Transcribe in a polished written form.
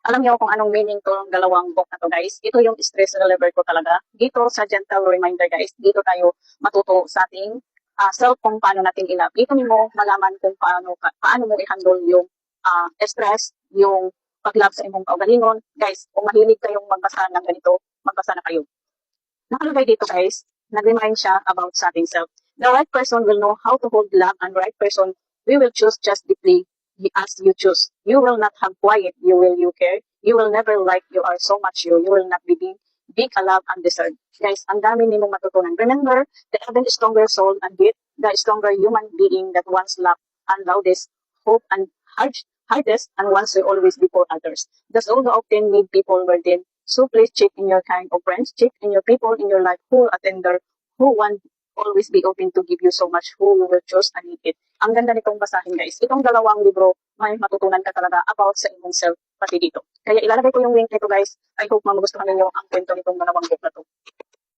Alam niyo kung anong meaning tong dalawang book na to, guys. Ito yung stress reliever ko talaga. Dito sa gentle reminder, guys, dito tayo matuto sa ating self kung paano natin i-love. Dito mo malaman kung paano mo i-handle yung stress, yung pag-love sa imong kaugalingon. Guys, kung mahilig kayong magbasa ng ganito, magbasa na kayo. Nakalagay dito, guys, nag-remind siya about sa ating self. The right person will know how to hold love, and the right person we will choose just deeply as you choose. You will not have quiet, you care. You will never like you are so much you. You will not be big a love undeserved. Guys, ang dami nimong matutunan. Remember, the even stronger soul and grit, the stronger human being that once loved and loudest, hope and hardest, and wants to always before others. That's all the often need people burden. So please check in your kind of friends, check in your people in your life who are tender, who want always be open to give you so much, who you will choose and need it. Ang ganda nitong basahin, guys. Itong dalawang libro, may matutunan ka talaga about sa inyong self, pati dito. Kaya ilalagay ko yung link nito, guys. I hope magugustuhan ninyo ang kwento nitong dalawang book na to.